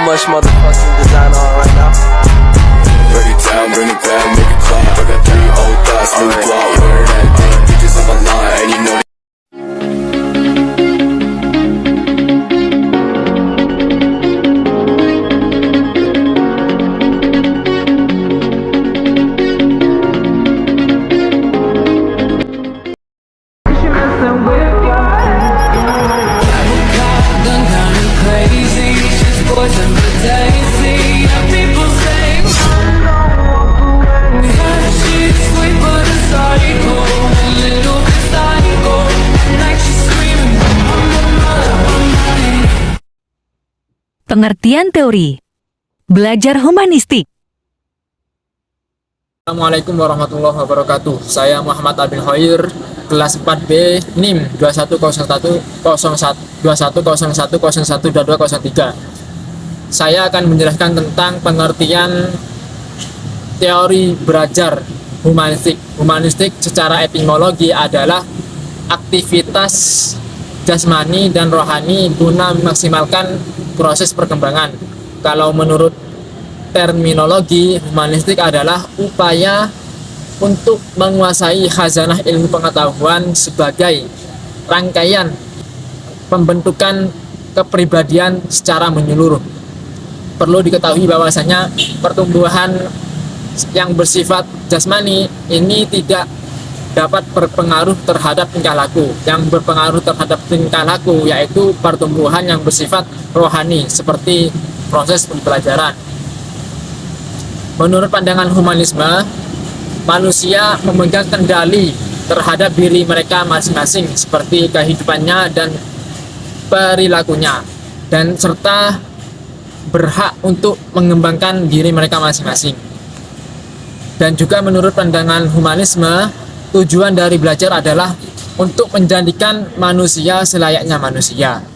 much motherfucking design on right now. Break it down, bring it back, make it clap. I got three old thoughts, new guap, wearing that thing. Bitches on my line, and you know Pengertian teori. Belajar humanistik. Assalamualaikum warahmatullahi wabarakatuh. Saya Muhammad Abil Khair, kelas 4B, NIM 210101010123. Saya akan menjelaskan tentang pengertian teori belajar humanistik. Humanistik secara etimologi adalah aktivitas jasmani dan rohani guna memaksimalkan proses perkembangan. Kalau menurut terminologi, humanistik adalah upaya untuk menguasai khazanah ilmu pengetahuan sebagai rangkaian pembentukan kepribadian secara menyeluruh. Perlu diketahui bahwasanya pertumbuhan yang bersifat jasmani ini tidak dapat berpengaruh terhadap tingkah laku. Yang berpengaruh terhadap tingkah laku yaitu pertumbuhan yang bersifat rohani seperti proses pembelajaran. Menurut pandangan humanisme, manusia memegang kendali terhadap diri mereka masing-masing seperti kehidupannya dan perilakunya, dan serta berhak untuk mengembangkan diri mereka masing-masing. Dan juga menurut pandangan humanisme, tujuan dari belajar adalah untuk menjadikan manusia selayaknya manusia.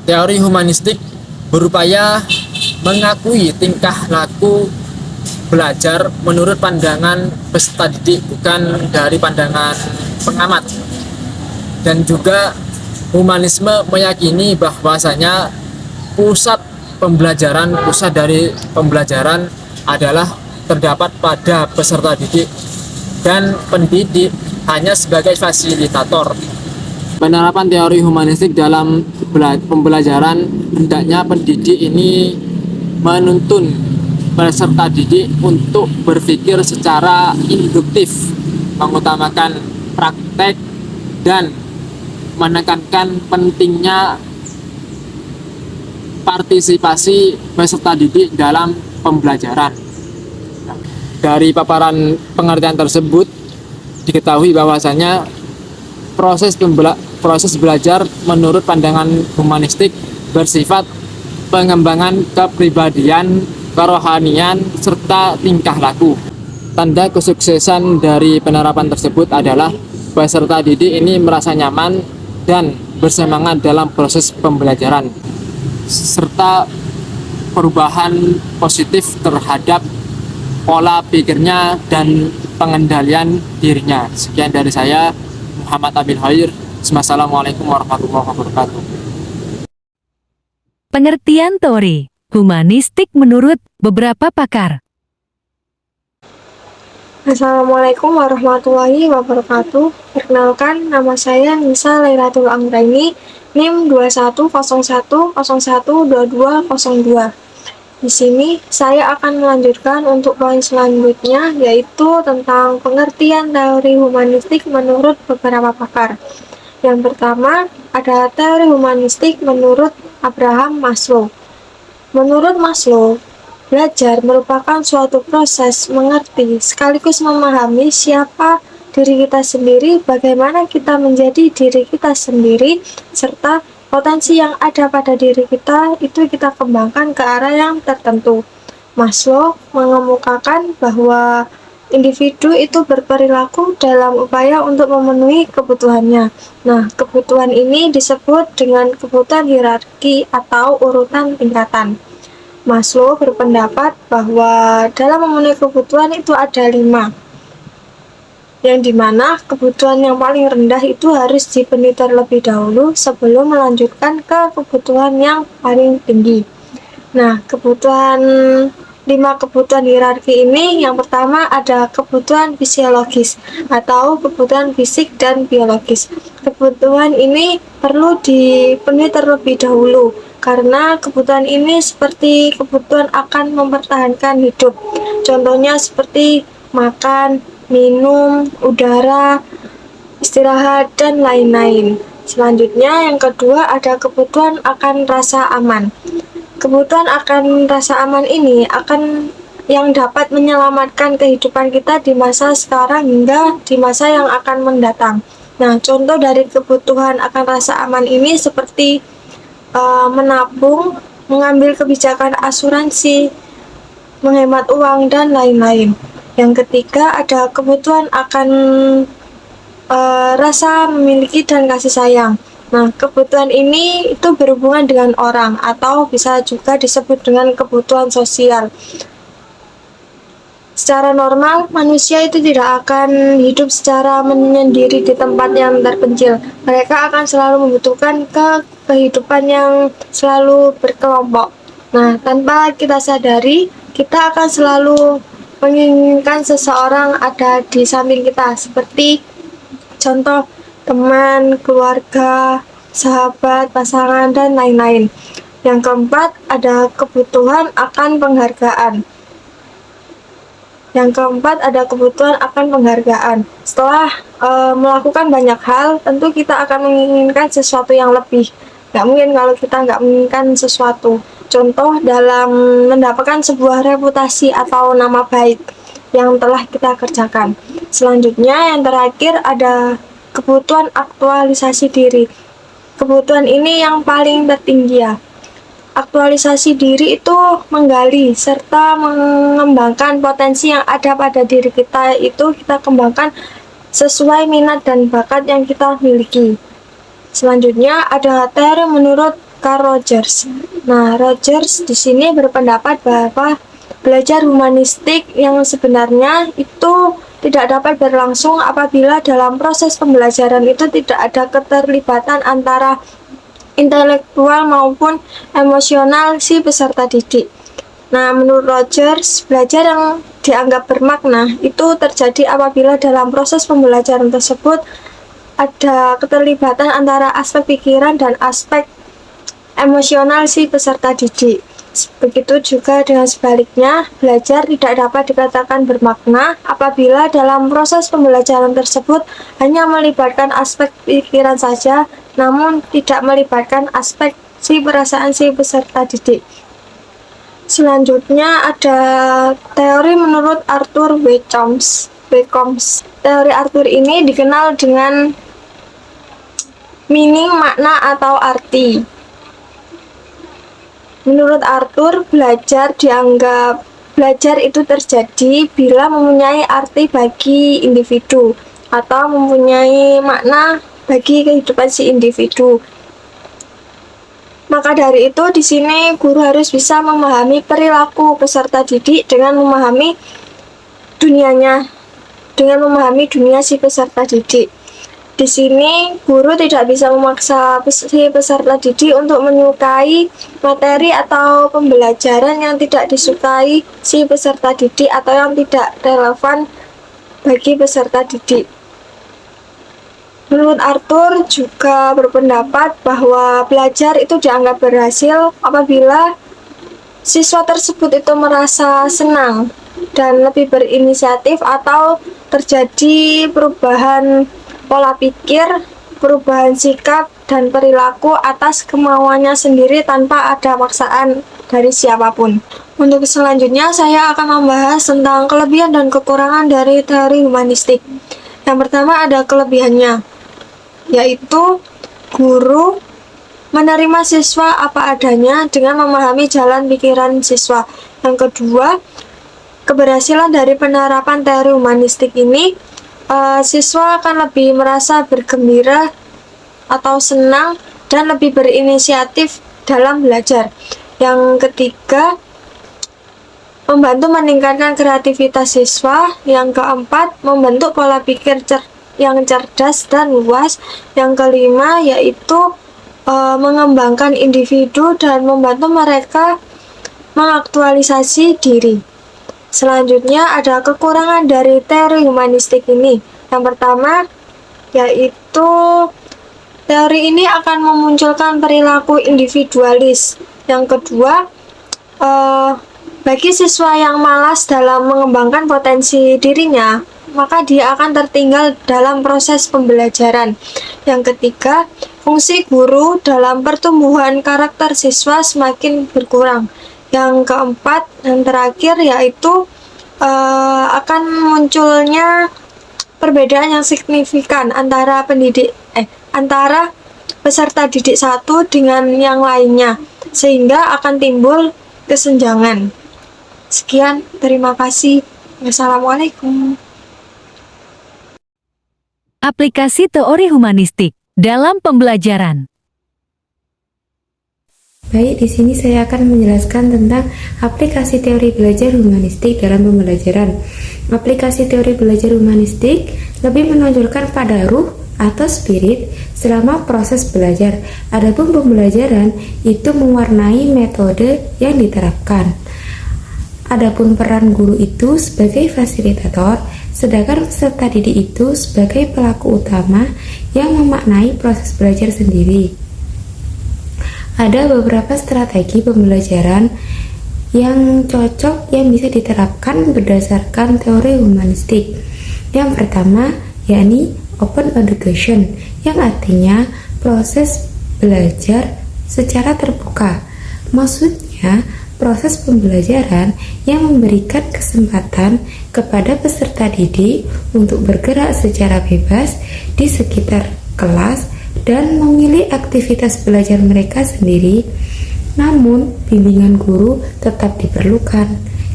Teori humanistik berupaya mengakui tingkah laku belajar menurut pandangan peserta didik, bukan dari pandangan pengamat. Dan juga humanisme meyakini bahwasanya pusat dari pembelajaran adalah terdapat pada peserta didik, dan pendidik hanya sebagai fasilitator. Penerapan teori humanistik dalam pembelajaran, hendaknya pendidik ini menuntun peserta didik untuk berpikir secara induktif, mengutamakan praktek dan menekankan pentingnya partisipasi peserta didik dalam pembelajaran. Dari paparan pengertian tersebut diketahui bahwasanya proses belajar menurut pandangan humanistik bersifat pengembangan kepribadian, kerohanian, serta tingkah laku. Tanda kesuksesan dari penerapan tersebut adalah peserta didik ini merasa nyaman dan bersemangat dalam proses pembelajaran, serta perubahan positif terhadap pola pikirnya dan pengendalian dirinya. Sekian dari saya, Muhammad Abil Khair. Wassalamualaikum warahmatullahi wabarakatuh. Pengertian teori humanistik menurut beberapa pakar. Assalamualaikum warahmatullahi wabarakatuh. Perkenalkan, nama saya Nisa Lairatul Amraini, NIM 2101012202. Di sini saya akan melanjutkan untuk poin selanjutnya, yaitu tentang pengertian teori humanistik menurut beberapa pakar. Yang pertama, ada teori humanistik menurut Abraham Maslow. Menurut Maslow, belajar merupakan suatu proses mengerti sekaligus memahami siapa diri kita sendiri, bagaimana kita menjadi diri kita sendiri, serta potensi yang ada pada diri kita itu kita kembangkan ke arah yang tertentu. Maslow mengemukakan bahwa individu itu berperilaku dalam upaya untuk memenuhi kebutuhannya. Nah, kebutuhan ini disebut dengan kebutuhan hierarki atau urutan tingkatan. Maslow berpendapat bahwa dalam memenuhi kebutuhan itu ada 5, yang dimana kebutuhan yang paling rendah itu harus dipenuhi terlebih dahulu sebelum melanjutkan ke kebutuhan yang paling tinggi. Nah, 5 kebutuhan hierarki ini, yang pertama ada kebutuhan fisiologis atau kebutuhan fisik dan biologis. Kebutuhan ini perlu dipenuhi terlebih dahulu karena kebutuhan ini seperti kebutuhan akan mempertahankan hidup. Contohnya seperti makan, minum, udara, istirahat, dan lain-lain. Selanjutnya, yang kedua ada kebutuhan akan rasa aman. Kebutuhan akan rasa aman ini akan yang dapat menyelamatkan kehidupan kita di masa sekarang hingga di masa yang akan mendatang. Nah, contoh dari kebutuhan akan rasa aman ini seperti menabung, mengambil kebijakan asuransi, menghemat uang, dan lain-lain. Yang ketiga ada kebutuhan akan rasa memiliki dan kasih sayang. Nah, kebutuhan ini itu berhubungan dengan orang atau bisa juga disebut dengan kebutuhan sosial. Secara normal, manusia itu tidak akan hidup secara menyendiri di tempat yang terpencil. Mereka akan selalu membutuhkan kehidupan yang selalu berkelompok. Nah, tanpa kita sadari, kita akan selalu menginginkan seseorang ada di samping kita, seperti contoh teman, keluarga, sahabat, pasangan, dan lain-lain. Yang keempat, ada kebutuhan akan penghargaan. Setelah melakukan banyak hal, tentu kita akan menginginkan sesuatu yang lebih. Nggak mungkin kalau kita nggak menginginkan sesuatu. Contoh dalam mendapatkan sebuah reputasi atau nama baik yang telah kita kerjakan. Selanjutnya, yang terakhir ada kebutuhan aktualisasi diri. Kebutuhan ini yang paling tertinggi ya. Aktualisasi diri itu menggali serta mengembangkan potensi yang ada pada diri kita, itu kita kembangkan sesuai minat dan bakat yang kita miliki. Selanjutnya ada teori menurut Carl Rogers. Nah, Rogers di sini berpendapat bahwa belajar humanistik yang sebenarnya itu tidak dapat berlangsung apabila dalam proses pembelajaran itu tidak ada keterlibatan antara intelektual maupun emosional si peserta didik. Nah, menurut Rogers, belajar yang dianggap bermakna itu terjadi apabila dalam proses pembelajaran tersebut ada keterlibatan antara aspek pikiran dan aspek emosional si peserta didik. Begitu juga dengan sebaliknya, belajar tidak dapat dikatakan bermakna apabila dalam proses pembelajaran tersebut hanya melibatkan aspek pikiran saja, namun tidak melibatkan aspek si perasaan si peserta didik. Selanjutnya ada teori menurut Arthur W. Chomsky. Teori Arthur ini dikenal dengan meaning, makna atau arti. Menurut Arthur, belajar itu terjadi bila mempunyai arti bagi individu atau mempunyai makna bagi kehidupan si individu. Maka dari itu, di sini guru harus bisa memahami perilaku peserta didik dengan memahami dunia si peserta didik. Di sini, guru tidak bisa memaksa si peserta didik untuk menyukai materi atau pembelajaran yang tidak disukai si peserta didik atau yang tidak relevan bagi peserta didik. Menurut Arthur juga berpendapat bahwa belajar itu dianggap berhasil apabila siswa tersebut itu merasa senang dan lebih berinisiatif atau terjadi perubahan pola pikir, perubahan sikap, dan perilaku atas kemauannya sendiri tanpa ada paksaan dari siapapun. Untuk selanjutnya, saya akan membahas tentang kelebihan dan kekurangan dari teori humanistik. Yang pertama ada kelebihannya, yaitu guru menerima siswa apa adanya dengan memahami jalan pikiran siswa. Yang kedua, keberhasilan dari penerapan teori humanistik ini, siswa akan lebih merasa bergembira atau senang dan lebih berinisiatif dalam belajar. Yang ketiga, membantu meningkatkan kreativitas siswa. Yang keempat, membentuk pola pikir yang cerdas dan luas. Yang kelima, yaitu mengembangkan individu dan membantu mereka mengaktualisasi diri. Selanjutnya ada kekurangan dari teori humanistik ini. Yang pertama yaitu teori ini akan memunculkan perilaku individualis. Yang kedua, bagi siswa yang malas dalam mengembangkan potensi dirinya, maka dia akan tertinggal dalam proses pembelajaran. Yang ketiga, fungsi guru dalam pertumbuhan karakter siswa semakin berkurang. Yang keempat dan terakhir yaitu akan munculnya perbedaan yang signifikan antara antara peserta didik satu dengan yang lainnya, sehingga akan timbul kesenjangan. Sekian, terima kasih. Wassalamualaikum. Aplikasi teori humanistik dalam pembelajaran. Baik, di sini saya akan menjelaskan tentang aplikasi teori belajar humanistik dalam pembelajaran. Aplikasi teori belajar humanistik lebih menonjolkan pada ruh atau spirit selama proses belajar. Adapun pembelajaran itu mewarnai metode yang diterapkan. Adapun peran guru itu sebagai fasilitator, sedangkan peserta didik itu sebagai pelaku utama yang memaknai proses belajar sendiri. Ada beberapa strategi pembelajaran yang cocok yang bisa diterapkan berdasarkan teori humanistik. Yang pertama, yakni open education, yang artinya proses belajar secara terbuka. Maksudnya, proses pembelajaran yang memberikan kesempatan kepada peserta didik untuk bergerak secara bebas di sekitar kelas dan memilih aktivitas belajar mereka sendiri, namun bimbingan guru tetap diperlukan.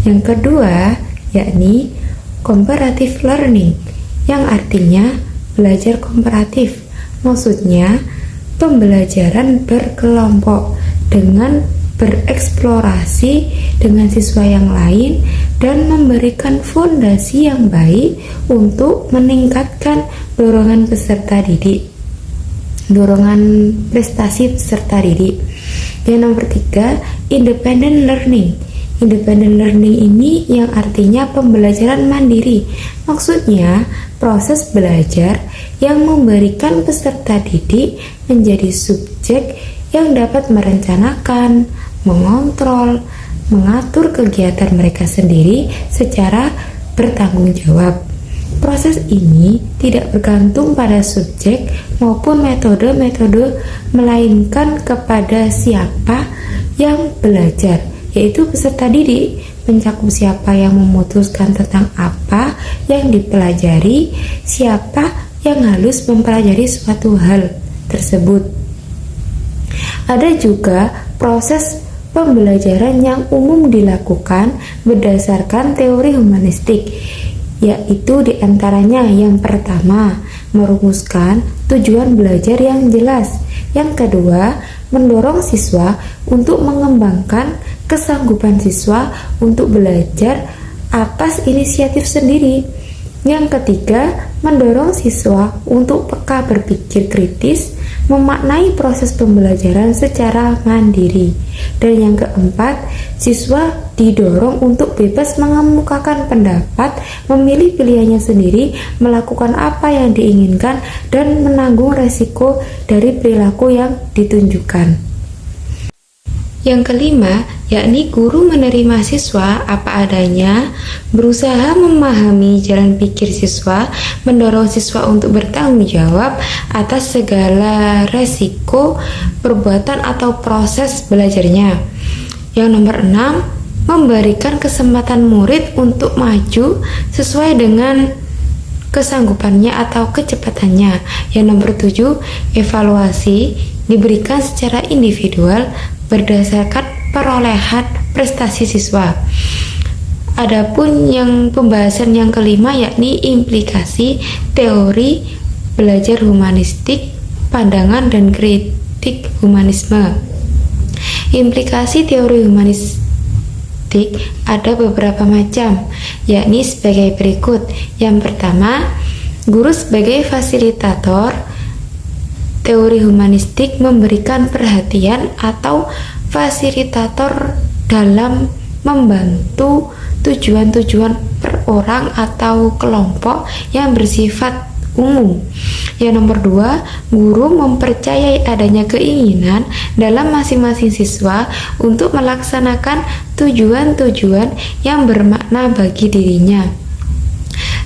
Yang kedua, yakni comparative learning, yang artinya belajar komparatif. Maksudnya, pembelajaran berkelompok dengan bereksplorasi dengan siswa yang lain dan memberikan fondasi yang baik untuk meningkatkan dorongan peserta didik, dorongan prestasi peserta didik. Yang nomor 3, independent learning. Independent learning ini yang artinya pembelajaran mandiri. Maksudnya, proses belajar yang memberikan peserta didik menjadi subjek yang dapat merencanakan, mengontrol, mengatur kegiatan mereka sendiri secara bertanggung jawab. Proses ini tidak bergantung pada subjek maupun metode-metode, melainkan kepada siapa yang belajar, yaitu peserta didik, mencakup siapa yang memutuskan tentang apa yang dipelajari, siapa yang harus mempelajari suatu hal tersebut. Ada juga proses pembelajaran yang umum dilakukan berdasarkan teori humanistik, yaitu diantaranya yang pertama, merumuskan tujuan belajar yang jelas. Yang kedua, mendorong siswa untuk mengembangkan kesanggupan siswa untuk belajar atas inisiatif sendiri. Yang ketiga, mendorong siswa untuk peka berpikir kritis, memaknai proses pembelajaran secara mandiri. Dan yang keempat, siswa didorong untuk bebas mengemukakan pendapat, memilih pilihannya sendiri, melakukan apa yang diinginkan, dan menanggung resiko dari perilaku yang ditunjukkan. Yang kelima, yakni guru menerima siswa apa adanya, berusaha memahami jalan pikir siswa, mendorong siswa untuk bertanggung jawab atas segala resiko perbuatan atau proses belajarnya. Yang nomor 6, memberikan kesempatan murid untuk maju sesuai dengan kesanggupannya atau kecepatannya. Yang nomor 7, evaluasi diberikan secara individual berdasarkan perolehan prestasi siswa. Adapun yang pembahasan yang kelima yakni implikasi teori belajar humanistik, pandangan dan kritik humanisme. Implikasi teori humanistik ada beberapa macam, yakni sebagai berikut. Yang pertama, guru sebagai fasilitator. Teori humanistik memberikan perhatian atau fasilitator dalam membantu tujuan-tujuan per orang atau kelompok yang bersifat umum. Yang nomor 2, guru mempercayai adanya keinginan dalam masing-masing siswa untuk melaksanakan tujuan-tujuan yang bermakna bagi dirinya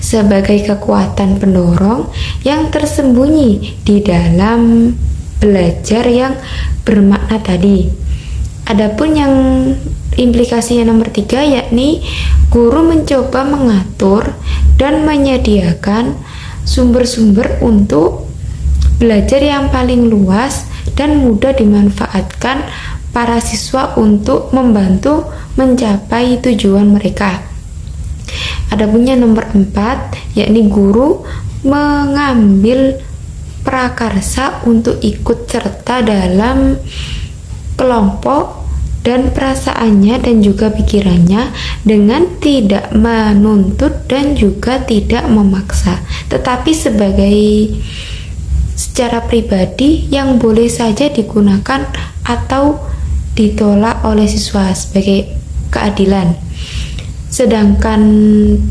sebagai kekuatan pendorong yang tersembunyi di dalam belajar yang bermakna tadi. Adapun yang implikasi yang nomor 3, yakni guru mencoba mengatur dan menyediakan sumber-sumber untuk belajar yang paling luas dan mudah dimanfaatkan para siswa untuk membantu mencapai tujuan mereka. Adapun yang nomor 4, yakni guru mengambil prakarsa untuk ikut serta dalam kelompok dan perasaannya dan juga pikirannya dengan tidak menuntut dan juga tidak memaksa, tetapi secara pribadi yang boleh saja digunakan atau ditolak oleh siswa sebagai keadilan. Sedangkan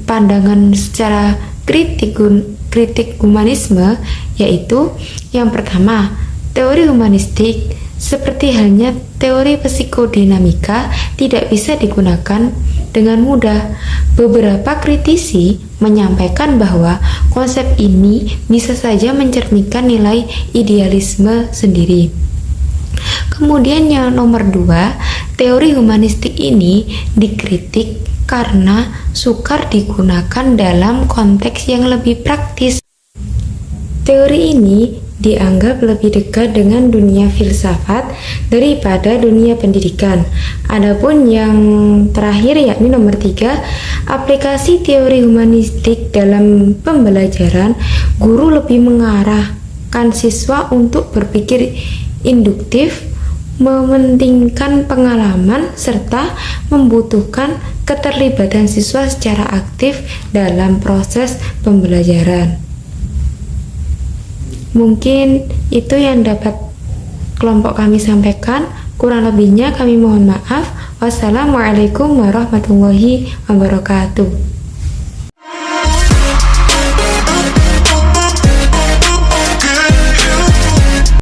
pandangan secara kritik humanisme yaitu yang pertama, teori humanistik seperti halnya teori psikodinamika tidak bisa digunakan dengan mudah. Beberapa kritisi menyampaikan bahwa konsep ini bisa saja mencerminkan nilai idealisme sendiri. Kemudian yang nomor 2, teori humanistik ini dikritik karena sukar digunakan dalam konteks yang lebih praktis. Teori ini dianggap lebih dekat dengan dunia filsafat daripada dunia pendidikan. Adapun yang terakhir yakni nomor 3, aplikasi teori humanistik dalam pembelajaran, guru lebih mengarahkan siswa untuk berpikir induktif, mementingkan pengalaman, serta membutuhkan keterlibatan siswa secara aktif dalam proses pembelajaran. Mungkin itu yang dapat kelompok kami sampaikan. Kurang lebihnya kami mohon maaf. Wassalamualaikum warahmatullahi wabarakatuh.